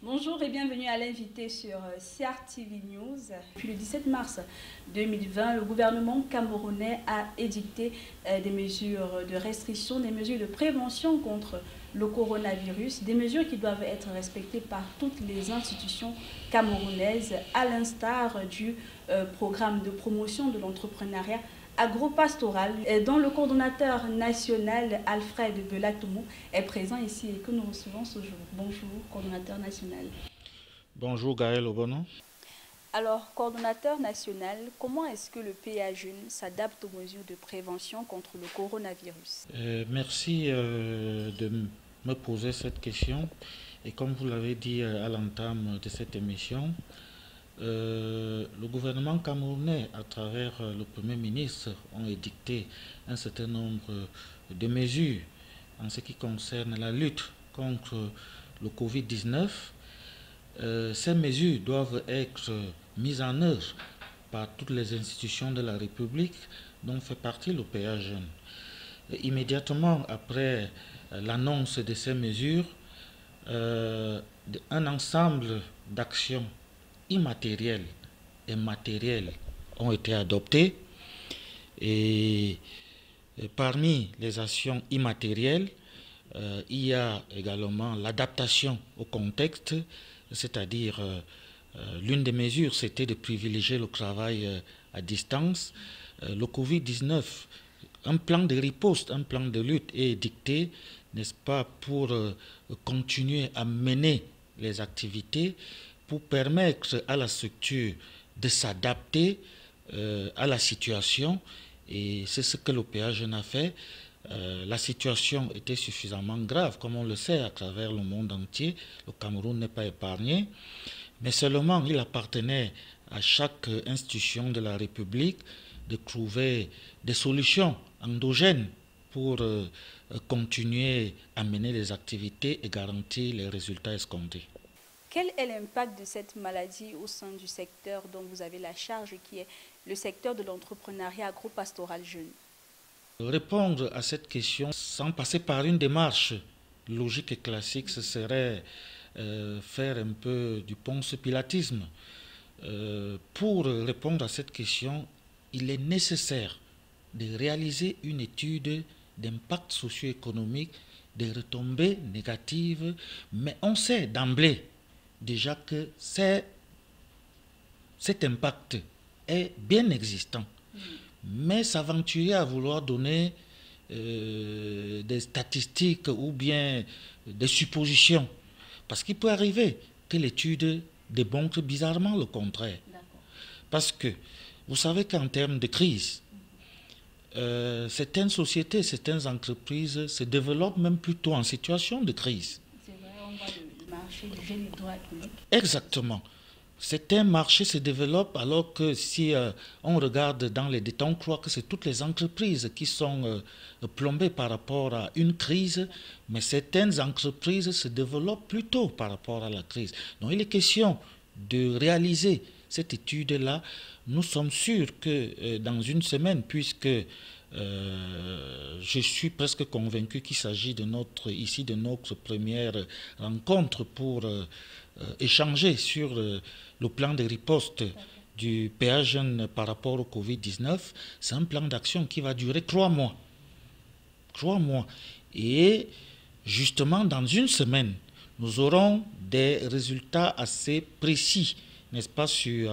Bonjour et bienvenue à l'invité sur CRTV News. Depuis le 17 mars 2020, le gouvernement camerounais a édicté des mesures de restriction, des mesures de prévention contre le coronavirus, des mesures qui doivent être respectées par toutes les institutions camerounaises, à l'instar du programme de promotion de l'entrepreneuriat agropastoral, dont le coordonnateur national Alfred Belatoumou est présent ici et que nous recevons ce jour. Bonjour, coordonnateur national. Bonjour Gaël Obono. Alors, coordonnateur national, comment est-ce que le PA Jeune s'adapte aux mesures de prévention contre le coronavirus? Merci de me poser cette question. Et comme vous l'avez dit à l'entame de cette émission, le gouvernement camerounais, à travers le Premier ministre, ont édicté un certain nombre de mesures en ce qui concerne la lutte contre le Covid-19. Ces mesures doivent être mises en œuvre par toutes les institutions de la République dont fait partie le PA Jeune. Immédiatement après l'annonce de ces mesures, un ensemble d'actions immatérielles et matérielles ont été adoptées. Et parmi les actions immatérielles, il y a également l'adaptation au contexte, c'est-à-dire l'une des mesures, c'était de privilégier le travail à distance. Le Covid-19, un plan de riposte, un plan de lutte est dicté, n'est-ce pas, pour continuer à mener les activités, pour permettre à la structure de s'adapter à la situation. Et c'est ce que l'OPA Jeune a fait. La situation était suffisamment grave, comme on le sait, à travers le monde entier. Le Cameroun n'est pas épargné. Mais seulement, il appartenait à chaque institution de la République de trouver des solutions endogènes pour continuer à mener les activités et garantir les résultats escomptés. Quel est l'impact de cette maladie au sein du secteur dont vous avez la charge, qui est le secteur de l'entrepreneuriat agropastoral jeune? Répondre à cette question sans passer par une démarche logique et classique, ce serait faire un peu du ponce-pilatisme. Pour répondre à cette question, il est nécessaire de réaliser une étude d'impact socio-économique, des retombées négatives, mais on sait d'emblée déjà que cet impact est bien existant. Mais s'aventurer à vouloir donner des statistiques ou bien des suppositions, parce qu'il peut arriver que l'étude démontre bizarrement le contraire. Parce que vous savez qu'en termes de crise, certaines sociétés, certaines entreprises se développent même plutôt en situation de crise. C'est vrai, on voit le marché du jeune hydroalcoolique. Exactement. Certains marchés se développent alors que si on regarde dans les détails, on croit que c'est toutes les entreprises qui sont plombées par rapport à une crise, mais certaines entreprises se développent plutôt par rapport à la crise. Donc il est question de réaliser cette étude-là. Nous sommes sûrs que dans une semaine, puisque je suis presque convaincu qu'il s'agit de notre première rencontre pour échanger sur le plan de riposte du PA Jeune par rapport au Covid-19. C'est un plan d'action qui va durer 3 mois. 3 mois. Et justement, dans une semaine, nous aurons des résultats assez précis, n'est-ce pas, sur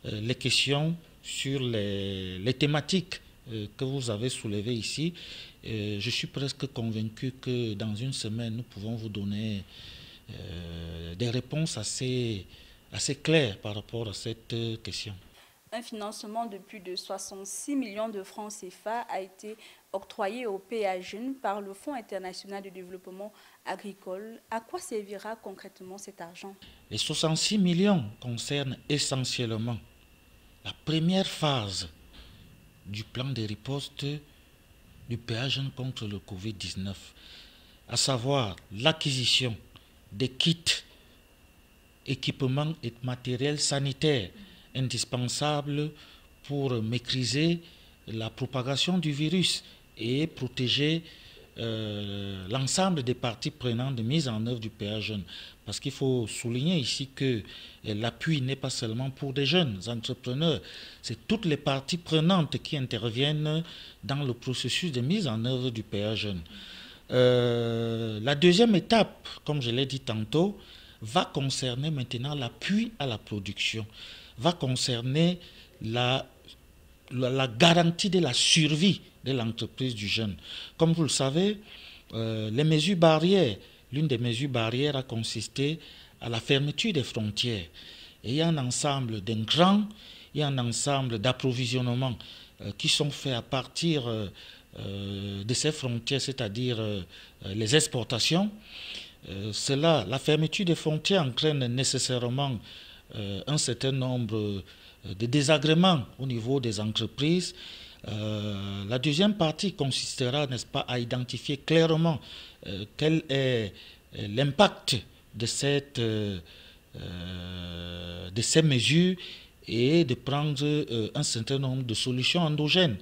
les questions, sur les thématiques que vous avez soulevées ici. Je suis presque convaincu que dans une semaine, nous pouvons vous donner des réponses assez claires par rapport à cette question. Un financement de plus de 66 millions de francs CFA a été octroyé au PA Jeune par le Fonds international de développement agricole. À quoi servira concrètement cet argent? Les 66 millions concernent essentiellement la première phase du plan de riposte du PA Jeune contre le Covid-19, à savoir l'acquisition des kits, équipements et matériels sanitaires indispensables pour maîtriser la propagation du virus et protéger l'ensemble des parties prenantes de mise en œuvre du PA Jeunes. Parce qu'il faut souligner ici que l'appui n'est pas seulement pour des jeunes entrepreneurs, c'est toutes les parties prenantes qui interviennent dans le processus de mise en œuvre du PA Jeunes. La deuxième étape, comme je l'ai dit tantôt, va concerner maintenant l'appui à la production, va concerner la garantie de la survie de l'entreprise du jeune. Comme vous le savez, les mesures barrières, l'une des mesures barrières a consisté à la fermeture des frontières. Et il y a un ensemble d'intrants, il y a un ensemble d'approvisionnements qui sont faits à partir de ces frontières, c'est-à-dire les exportations. La fermeture des frontières entraîne nécessairement un certain nombre de désagréments au niveau des entreprises. La deuxième partie consistera, n'est-ce pas, à identifier clairement quel est l'impact de ces mesures et de prendre un certain nombre de solutions endogènes.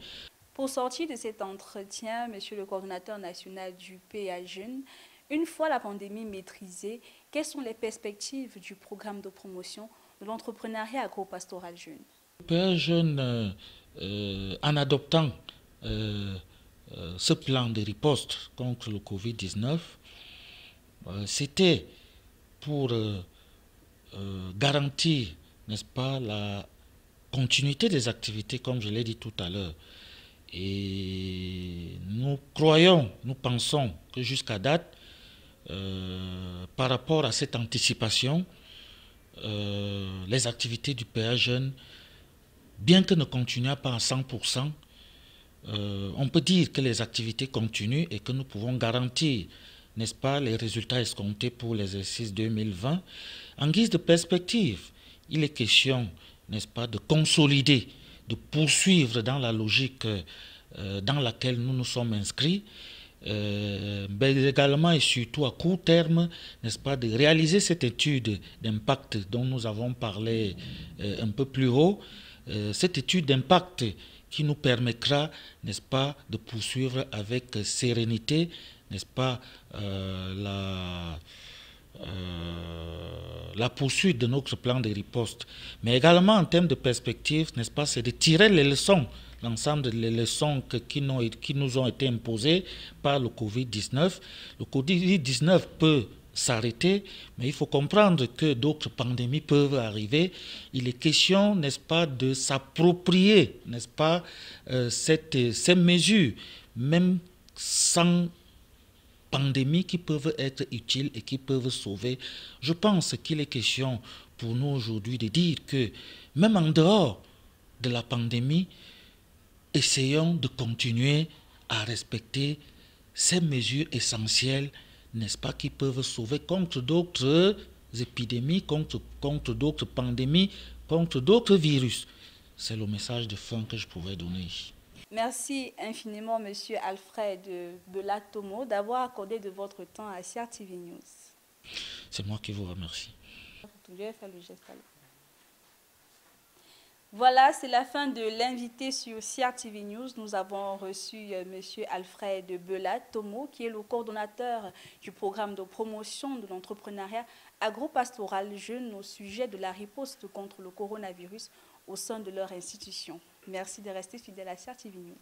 Pour sortir de cet entretien, Monsieur le coordonnateur national du PA Jeunes, une fois la pandémie maîtrisée, quelles sont les perspectives du programme de promotion de l'entrepreneuriat agro-pastoral jeune? Le PA Jeunes, en adoptant ce plan de riposte contre le Covid-19, c'était pour garantir, n'est-ce pas, la continuité des activités, comme je l'ai dit tout à l'heure. Et nous pensons que jusqu'à date, par rapport à cette anticipation, les activités du PA Jeunes, bien que ne continuent pas à 100%, on peut dire que les activités continuent et que nous pouvons garantir, n'est-ce pas, les résultats escomptés pour l'exercice 2020. En guise de perspective, il est question, n'est-ce pas, de consolider, de poursuivre dans la logique dans laquelle nous nous sommes inscrits, mais également et surtout à court terme, n'est-ce pas, de réaliser cette étude d'impact dont nous avons parlé un peu plus haut, cette étude d'impact qui nous permettra, n'est-ce pas, de poursuivre avec sérénité, n'est-ce pas, la poursuite de notre plan de riposte. Mais également en termes de perspective, n'est-ce pas, c'est de tirer les leçons, l'ensemble des leçons qui nous ont été imposées par le Covid-19. Le Covid-19 peut s'arrêter, mais il faut comprendre que d'autres pandémies peuvent arriver. Il est question, n'est-ce pas, de s'approprier, n'est-ce pas, ces mesures, même sans pandémies qui peuvent être utiles et qui peuvent sauver. Je pense qu'il est question pour nous aujourd'hui de dire que même en dehors de la pandémie, essayons de continuer à respecter ces mesures essentielles, n'est-ce pas, qui peuvent sauver contre d'autres épidémies, contre d'autres pandémies, contre d'autres virus. C'est le message de fin que je pouvais donner ici. Merci infiniment, Monsieur Alfred Bella-Tomo, d'avoir accordé de votre temps à CRTV News. C'est moi qui vous remercie. Voilà, c'est la fin de l'invité sur CRTV News. Nous avons reçu Monsieur Alfred Bella-Tomo, qui est le coordonnateur du programme de promotion de l'entrepreneuriat agro-pastoral jeune au sujet de la riposte contre le coronavirus au sein de leur institution. Merci de rester fidèle à CRTV News.